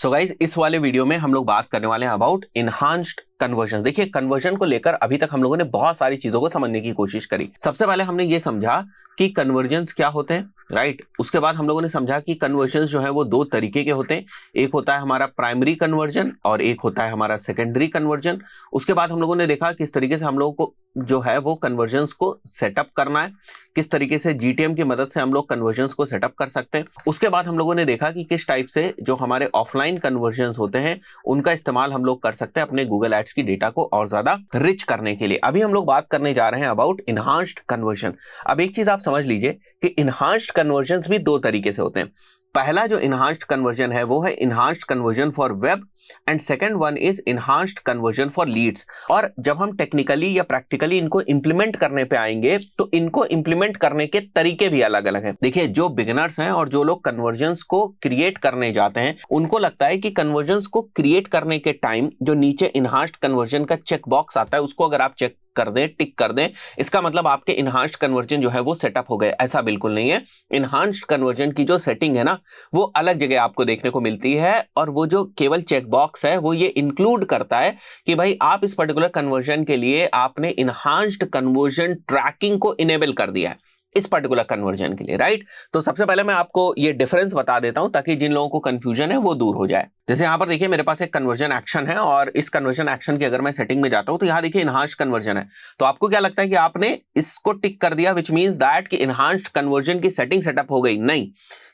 So guys इस वाले video में हम लोग बात करने वाले हैं अबाउट इनहांस्ड कन्वर्जन। देखिए कन्वर्जन को लेकर अभी तक हम लोगों ने बहुत सारी चीजों को समझने की कोशिश करी। सबसे पहले हमने ये समझा कि कन्वर्जन्स क्या होते हैं, राइट। उसके बाद हम लोगों ने समझा कि कन्वर्जन्स जो है वो दो तरीके के होते हैं, एक होता है हमारा प्राइमरी कन्वर्जन और एक होता है हमारा सेकेंडरी कन्वर्जन। उसके बाद हम लोगों ने देखा किस तरीके से हम लोगों को जो है वो कन्वर्जन्स को सेटअप करना है, किस तरीके से जीटीएम की मदद से हम लोग कन्वर्जन्स को सेटअप कर सकते हैं। उसके बाद हम लोगों ने देखा कि किस टाइप से जो हमारे ऑफलाइन कन्वर्जन्स होते हैं उनका इस्तेमाल हम लोग कर सकते हैं अपने गूगल एड्स की डेटा को और ज्यादा रिच करने के लिए। अभी हम लोग बात करने जा रहे हैं अबाउट इनहांस्ड कन्वर्जन। अब एक चीज आप समझ लीजिए कि इनहांस्ड कन्वर्जन्स भी दो तरीके से होते हैं। पहला जो इनहांस्ड कन्वर्जन है वो है enhanced conversion for web and second one is enhanced conversion for leads. और जब हम टेक्निकली या प्रैक्टिकली इनको इंप्लीमेंट करने पे आएंगे तो इनको इंप्लीमेंट करने के तरीके भी अलग अलग हैं। देखिए जो बिगिनर्स हैं और जो लोग कन्वर्जन्स को क्रिएट करने जाते हैं उनको लगता है कि कन्वर्जन्स को क्रिएट करने के टाइम जो नीचे इनहांस्ड कन्वर्जन का चेक बॉक्स आता है उसको अगर आप चेक कर दें, टिक कर दें, इसका मतलब आपके इनहांस्ड कन्वर्जन जो है वो सेटअप हो गए। ऐसा बिल्कुल नहीं है। इनहांस्ड कन्वर्जन की जो सेटिंग है ना वो अलग जगह आपको देखने को मिलती है और वो जो केवल चेक बॉक्स है वो ये इंक्लूड करता है कि भाई आप इस पर्टिकुलर कन्वर्जन के लिए आपने इनहांस्ड कन्वर्जन ट्रैकिंग को इनेबल कर दिया है इस पर्टिकुलर कन्वर्जन के लिए, राइट। तो सबसे पहले मैं आपको ये डिफरेंस बता देता हूं ताकि जिन लोगों को कंफ्यूजन है वो दूर हो जाए। जैसे यहां पर देखिए मेरे पास एक कन्वर्जन एक्शन है और इस कन्वर्जन एक्शन की अगर मैं सेटिंग में जाता हूं तो यहां देखिए इनहांस्ड कन्वर्जन है। तो आपको क्या लगता है कि आपने इसको टिक कर दिया विच मींस दैट कि इनहांस्ड कन्वर्जन की सेटिंग सेटअप हो गई? नहीं,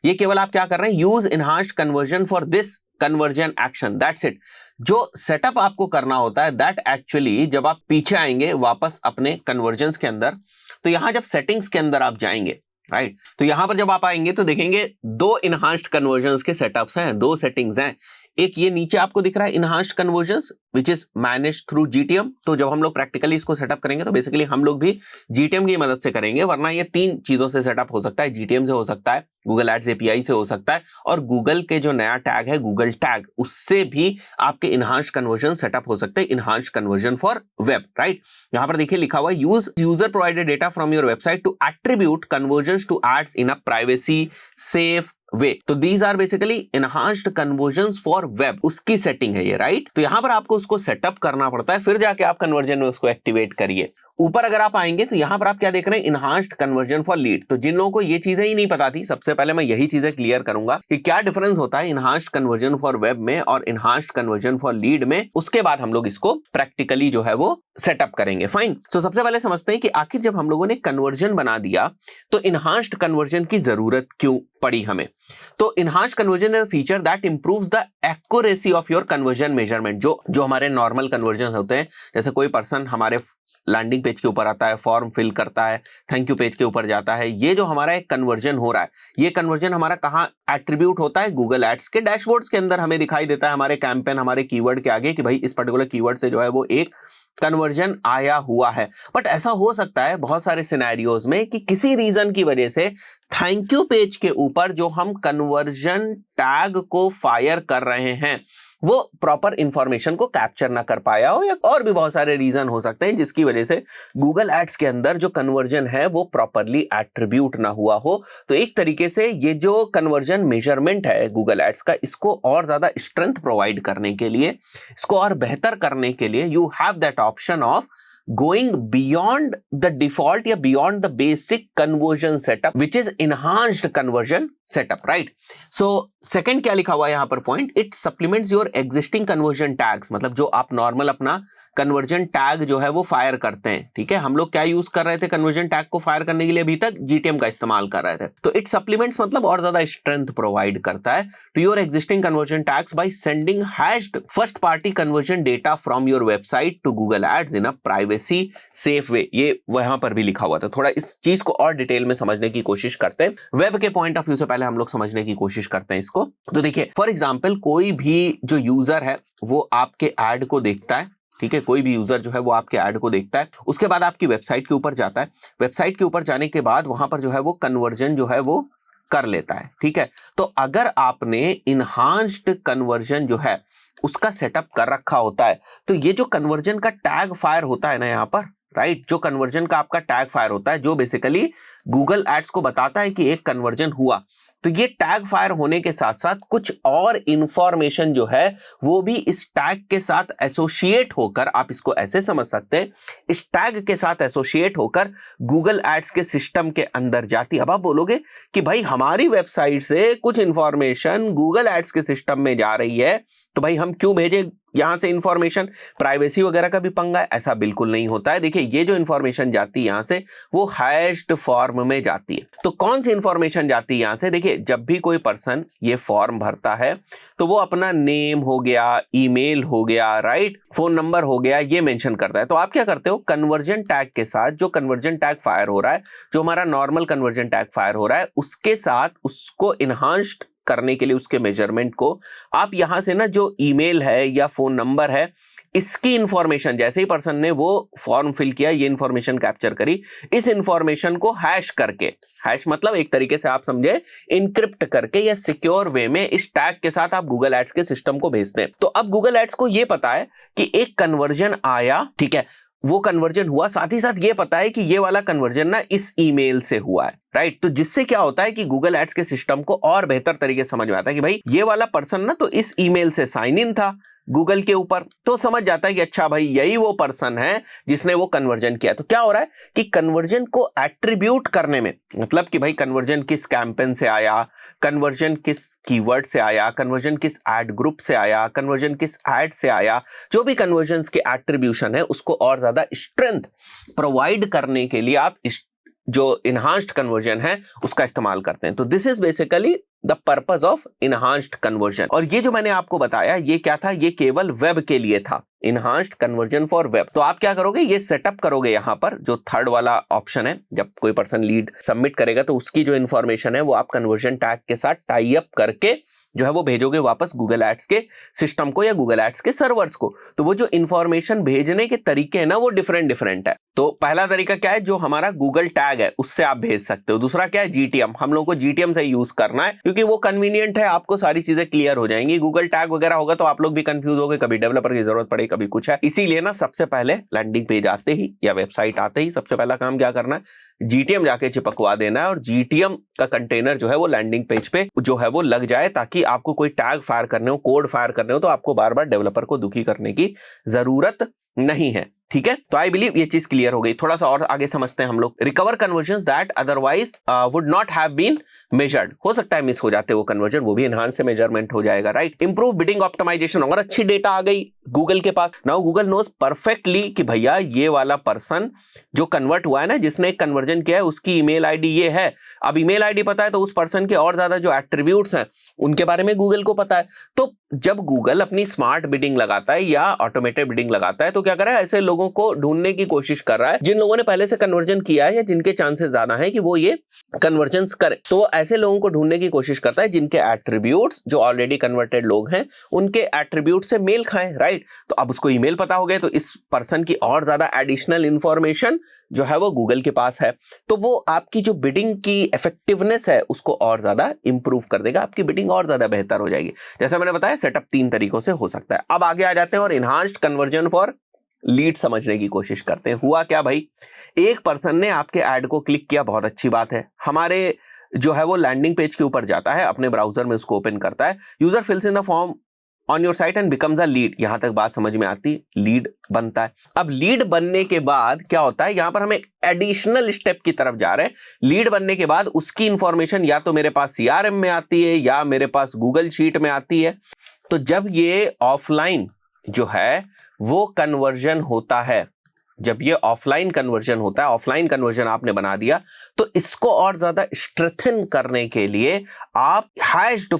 ये केवल आप क्या कर रहे हैं, use enhanced conversion for this conversion action, that's it. जो सेटअप आपको करना होता है दैट एक्चुअली जब आप पीछे आएंगे वापस अपने कन्वर्जन्स के अंदर तो यहां जब सेटिंग्स के अंदर आप जाएंगे, राइट, तो यहां पर जब आप आएंगे तो देखेंगे दो इनहांस्ड कन्वर्जन्स के सेटअप्स हैं, दो सेटिंग्स हैं। एक ये नीचे आपको दिख रहा है enhanced convergence which is manage through GTM. तो जब हम लोग प्रैक्टिकली इसको सेटअप करेंगे तो बेसिकली हम लोग भी जीटीएम की मदद से करेंगे, वरना ये तीन चीजों से सेटअप हो सकता है। जीटीएम से हो सकता है, गूगल एड्स एपीआई से हो सकता है और गूगल के जो नया टैग है गूगल टैग उससे भी आपके इनहांस्ड कन्वर्जन सेटअप हो सकते हैं, enhanced conversion for web, right. यहां पर देखिए लिखा हुआ है use user provided data from your website to attribute conversions to ads in a privacy safe way. तो these are basically enhanced conversions for web, उसकी सेटिंग है ये, राइट। तो यहां पर आपको उसको सेटअप करना पड़ता है, फिर जाके आप कन्वर्जन में उसको एक्टिवेट करिए। ऊपर अगर आप आएंगे तो यहां पर आप क्या देख रहे हैं, इनहांस्ड कन्वर्जन फॉर लीड। तो जिन लोगों को ये चीजें ही नहीं पता थी, सबसे पहले मैं यही चीजें क्लियर करूंगा कि क्या डिफरेंस होता है इनहांस्ड कन्वर्जन फॉर वेब में और इनहांस्ड कन्वर्जन फॉर लीड में। उसके बाद हम लोग इसको प्रैक्टिकली जो है वो सेटअप करेंगे, फाइन। तो सबसे पहले समझते हैं कि आखिर जब हम लोगों ने कन्वर्जन बना दिया तो इनहांस्ड कन्वर्जन की जरूरत क्यों पड़ी हमें। तो enhanced conversion is a feature that improves the accuracy of your conversion measurement. जो हमारे नॉर्मल कन्वर्जन होते हैं, जैसे कोई पर्सन हमारे लैंडिंग पेज के ऊपर आता है, फॉर्म फिल करता है, थैंक यू पेज के ऊपर जाता है, ये जो हमारा एक कन्वर्जन हो रहा है, ये कन्वर्जन हमारा कहां एट्रीब्यूट होता है, गूगल एड्स के डैशबोर्ड्स के अंदर हमें दिखाई देता है, हमारे कैंपेन, हमारे कीवर्ड के आगे कि भाई इस पर्टिकुलर कीवर्ड से जो है वो एक कन्वर्जन आया हुआ है। बट ऐसा हो सकता है बहुत सारे सिनेरियोज में कि किसी रीजन की वजह से थैंक यू पेज के ऊपर जो हम कन्वर्जन टैग को फायर कर रहे हैं वो प्रॉपर इंफॉर्मेशन को कैप्चर ना कर पाया हो, या और भी बहुत सारे रीजन हो सकते हैं जिसकी वजह से गूगल एड्स के अंदर जो कन्वर्जन है वो प्रॉपरली एट्रीब्यूट ना हुआ हो। तो एक तरीके से ये जो कन्वर्जन मेजरमेंट है गूगल एड्स का, इसको और ज्यादा स्ट्रेंथ प्रोवाइड करने के लिए, इसको और बेहतर करने के लिए you have that option of going beyond the default या beyond the basic conversion setup which is enhanced conversion setup, right? So second क्या लिखा हुआ है यहां पर point, it supplements your existing conversion tags। मतलब जो आप नॉर्मल अपना कन्वर्जन टैग जो है वो फायर करते हैं, ठीक है। हम लोग क्या यूज कर रहे थे कन्वर्जन टैग को फायर करने के लिए, अभी तक जीटीएम का इस्तेमाल कर रहे थे। तो इट सप्लीमेंट्स मतलब और ज्यादा स्ट्रेंथ प्रोवाइड करता है to your existing conversion tags by sending hashed first party conversion data from your website to Google ads in a privacy safe way. ये वहां पर भी लिखा हुआ था। थोड़ा इस चीज को और डिटेल में समझने की कोशिश करते हैं, वेब के पॉइंट ऑफ व्यू से पहले हम लोग समझने की कोशिश करते हैं इसको। तो देखिए फॉर एग्जाम्पल कोई भी जो यूजर है वो आपके एड को देखता है, ठीक है। कोई भी यूजर जो है वो आपके ऐड को देखता है, उसके बाद आपकी वेबसाइट के ऊपर जाता है, वेबसाइट के ऊपर जाने के बाद वहां पर जो है वो कन्वर्जन जो है वो कर लेता है, ठीक है। तो अगर आपने इनहांस्ड कन्वर्जन जो है उसका सेटअप कर रखा होता है तो ये जो कन्वर्जन का टैग फायर होता है ना यहाँ पर, राइट, जो कन्वर्जन का आपका टैग फायर होता है जो बेसिकली गूगल एड्स को बताता है कि एक कन्वर्जन हुआ, तो ये टैग फायर होने के साथ साथ कुछ और इंफॉर्मेशन जो है वो भी इस टैग के साथ एसोसिएट होकर, आप इसको ऐसे समझ सकते हैं, इस टैग के साथ एसोसिएट होकर गूगल एड्स के सिस्टम के अंदर जाती है। अब आप बोलोगे कि भाई हमारी वेबसाइट से कुछ इंफॉर्मेशन गूगल एड्स के सिस्टम में जा रही है, तो भाई हम क्यों भेजे यहां से इंफॉर्मेशन? प्राइवेसी वगैरह का भी पंगा है? ऐसा बिल्कुल नहीं होता है। देखिए, ये जो इंफॉर्मेशन जाती है यहां से वो हैश्ड फॉर्म में जाती है। तो कौन सी इंफॉर्मेशन जाती है यहां से? देखिए, जब भी कोई पर्सन ये फॉर्म भरता है तो वो अपना नेम हो गया, ईमेल हो गया, राइट, फोन नंबर हो गया, ये मेंशन करता है। तो आप क्या करते हो, कन्वर्जन टैग के साथ, जो कन्वर्जन टैग फायर हो रहा है, जो हमारा नॉर्मल कन्वर्जन टैग फायर हो रहा है, उसके साथ उसको इनहांस्ड करने के लिए, उसके मेजरमेंट को आप यहां से ना जो ईमेल है या फोन नंबर है, इसकी इंफॉर्मेशन, जैसे ही पर्सन ने वो फॉर्म फिल किया, ये इंफॉर्मेशन कैप्चर करी, इस इंफॉर्मेशन को हैश करके, हैश मतलब एक तरीके से आप समझे इनक्रिप्ट करके या सिक्योर वे में इस टैग के साथ आप गूगल एड्स के सिस्टम को भेजते हैं। तो अब गूगल एड्स को ये पता है कि एक कन्वर्जन आया, ठीक है, वो कन्वर्जन हुआ, साथ ही साथ ये पता है कि ये वाला कन्वर्जन ना इस ईमेल से हुआ है, राइट। तो जिससे क्या होता है कि गूगल एड्स के सिस्टम को और बेहतर तरीके से समझ में आता है कि भाई ये वाला पर्सन ना तो इस ईमेल से साइन इन था गूगल के ऊपर, तो समझ जाता है कि अच्छा भाई यही वो पर्सन है जिसने वो कन्वर्जन किया। तो क्या हो रहा है कि कन्वर्जन को एट्रीब्यूट करने में, मतलब कि भाई कन्वर्जन किस कैंपेन से आया, कन्वर्जन किस कीवर्ड से आया, कन्वर्जन किस एड ग्रुप से आया, कन्वर्जन किस एड से आया, जो भी कन्वर्जन के एट्रीब्यूशन है उसको और ज्यादा स्ट्रेंथ प्रोवाइड करने के लिए आप जो इनहांस्ड कन्वर्जन है उसका इस्तेमाल करते हैं। तो this is basically the purpose of enhanced conversion. और ये जो मैंने आपको बताया ये क्या था, ये केवल वेब के लिए था, इनहांस्ड कन्वर्जन फॉर वेब। तो आप क्या करोगे, ये सेटअप करोगे यहां पर जो थर्ड वाला ऑप्शन है, जब कोई पर्सन लीड सबमिट करेगा तो उसकी जो इंफॉर्मेशन है वो आप कन्वर्जन टैग के साथ टाई अप करके जो है वो भेजोगे वापस गूगल एड्स के सिस्टम को या गूगल एड्स के सर्वर्स को। तो वो जो इंफॉर्मेशन भेजने के तरीके हैं ना वो डिफरेंट है। तो पहला तरीका क्या है, जो हमारा गूगल टैग है उससे आप भेज सकते हो। दूसरा क्या है, जीटीएम, हम लोगों को जीटीएम से यूज करना है क्योंकि वो कन्वीनियंट है, आपको सारी चीजें क्लियर हो जाएंगी। गूगल टैग वगैरह होगा तो आप लोग भी कंफ्यूज होगे, कभी डेवलपर की जरूरत पड़े, कभी कुछ है। इसीलिए ना सबसे पहले लैंडिंग पेज आते ही या वेबसाइट आते ही सबसे पहला काम क्या करना है, जीटीएम जाके चिपकवा देना है और जीटीएम का कंटेनर जो है वो लैंडिंग पेज पे जो है वो लग जाए, ताकि आपको कोई टैग फायर करने हो, कोड फायर करने हो तो आपको बार बार डेवलपर को दुखी करने की जरूरत नहीं है। ठीक है, तो आई बिलीव ये चीज क्लियर हो गई। थोड़ा सा और आगे समझते हैं हम लोग। Recover conversion that otherwise would not have been measured, हो सकता है मिस हो जाते वो कन्वर्जन, वो भी एनहांस से मेजरमेंट हो जाएगा, राइट। इंप्रूव बिडिंग ऑप्टिमाइजेशन, और अच्छी डेटा आ गई गूगल के पास। नाउ गूगल नोज परफेक्टली कि भैया ये वाला पर्सन जो कन्वर्ट हुआ है ना, जिसने कन्वर्जन किया है, उसकी ईमेल आईडी ये है। अब ईमेल आईडी पता है तो उस पर्सन के और ज्यादा जो एट्रीब्यूट्स हैं उनके बारे में गूगल को पता है। तो जब गूगल अपनी स्मार्ट बिडिंग लगाता है या ऑटोमेटेड बिडिंग लगाता है तो क्या कर रहा है, ऐसे लोगों को ढूंढने की कोशिश कर रहा है जिन लोगों ने पहले से कन्वर्जन किया है या जिनके चांसेस ज्यादा है कि वो ये कन्वर्जन करें। तो वो ऐसे लोगों को ढूंढने की कोशिश करता है जिनके एट्रीब्यूट्स, जो ऑलरेडी कन्वर्टेड लोग हैं, उनके एट्रीब्यूट से मेल खाएं, राइट। तो अब उसको ईमेल पता हो गया तो इस पर्सन की और ज्यादा एडिशनल इंफॉर्मेशन जो है वो गूगल के पास है, तो वो आपकी जो बिडिंग की इफेक्टिवनेस है उसको और ज्यादा इंप्रूव कर देगा, आपकी बिडिंग और ज्यादा बेहतर हो जाएगी। जैसा मैंने बताया सेटअप 3 तरीकों से हो सकता है। अब आगे आ जाते हैं और इनहांस्ड कन्वर्जन फॉर लीड समझने की कोशिश करते हैं। हुआ क्या भाई, एक पर्सन ने आपके ऐड को क्लिक किया, बहुत अच्छी बात है, हमारे जो है वो लैंडिंग पेज के ऊपर जाता है, अपने ब्राउजर में उसको ओपन करता है, user fills in the form on your site and becomes a lead. यहां तक बात समझ में आती, लीड बनता है। अब लीड बनने के बाद क्या होता है, यहां पर हम एक एडिशनल स्टेप की तरफ जा रहे हैं। लीड बनने के बाद उसकी इंफॉर्मेशन या तो मेरे पास सीआरएम में आती है या मेरे पास गूगल शीट में आती है। तो जब ये ऑफलाइन जो है वो कन्वर्जन होता है, जब ये ऑफलाइन कन्वर्जन होता है, ऑफलाइन कन्वर्जन आपने बना दिया, तो इसको और ज्यादा स्ट्रेंथन करने के लिए आप हैश्ड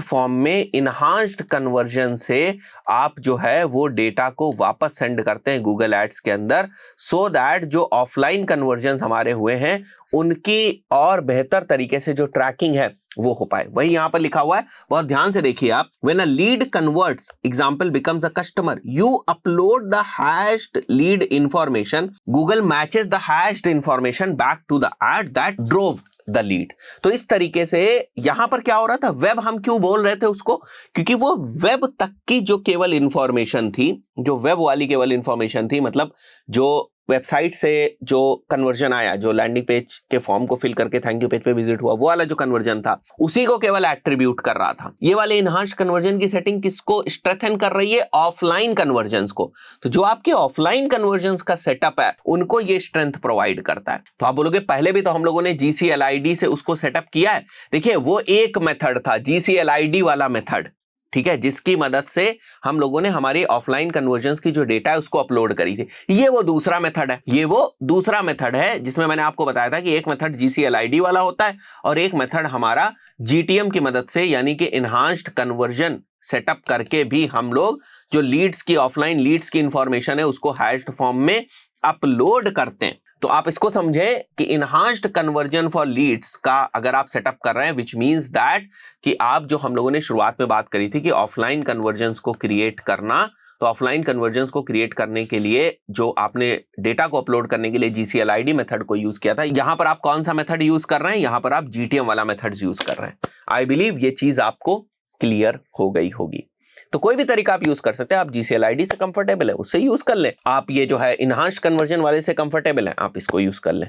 फॉर्म में इनहांस्ड कन्वर्जन से आप जो है वो डेटा को वापस सेंड करते हैं गूगल एड्स के अंदर, सो दैट जो ऑफलाइन कन्वर्जन हमारे हुए हैं उनकी और बेहतर तरीके से जो ट्रैकिंग है वो हो पाए। वही यहां पर लिखा हुआ है, बहुत ध्यान से देखिए आप। When a lead converts, example becomes a customer, you upload the hashed lead information, Google matches the hashed information back to the ad that drove the lead. तो इस तरीके से यहां पर क्या हो रहा था, वेब हम क्यों बोल रहे थे उसको, क्योंकि वो वेब तक की जो केवल इंफॉर्मेशन थी, जो वेब वाली केवल इंफॉर्मेशन थी, मतलब जो वेबसाइट से जो कन्वर्जन आया, जो लैंडिंग पेज के फॉर्म को फिल करके थैंक यू पेज पे विजिट हुआ, वो वाला जो कन्वर्जन था उसी को केवल एट्रीब्यूट कर रहा था। ये वाले इनहांस्ड कन्वर्जन की सेटिंग किसको स्ट्रेंथन कर रही है? ऑफलाइन कन्वर्जन्स को। तो जो आपके ऑफलाइन कन्वर्जन्स का सेटअप है उनको ये स्ट्रेंथ प्रोवाइड करता है। तो आप बोलोगे पहले भी तो हम लोगों ने GCLID से उसको सेटअप किया है। देखिए वो एक मेथड था, GCLID वाला मेथड, ठीक है, जिसकी मदद से हम लोगों ने हमारी ऑफलाइन कन्वर्जन्स की जो डेटा है उसको अपलोड करी थी। ये वो दूसरा मेथड है, ये वो दूसरा मेथड है जिसमें मैंने आपको बताया था कि एक मेथड GCLID वाला होता है और एक मेथड हमारा GTM की मदद से, यानी कि इनहांस्ड कन्वर्जन सेटअप करके भी हम लोग जो लीड्स की, ऑफलाइन लीड्स की इंफॉर्मेशन है उसको हैश्ड फॉर्म में अपलोड करते हैं। तो आप इसको समझें कि इनहांस्ड कन्वर्जन फॉर लीड्स का अगर आप सेटअप कर रहे हैं, विच मींस दैट कि आप जो हम लोगों ने शुरुआत में बात करी थी कि ऑफलाइन कन्वर्जन्स को क्रिएट करना, तो ऑफलाइन कन्वर्जन्स को क्रिएट करने के लिए जो आपने डेटा को अपलोड करने के लिए GCLID मेथड को यूज किया था, यहां पर आप कौन सा मेथड यूज कर रहे हैं? यहां पर आप GTM वाला मेथड यूज कर रहे हैं। आई बिलीव ये चीज आपको क्लियर हो गई होगी। तो कोई भी तरीका आप यूज कर सकते हैं। आप GCLID से कंफर्टेबल है उससे यूज कर लें, आप ये जो है इनहांस्ड कन्वर्जन वाले से कंफर्टेबल है आप इसको यूज कर लें।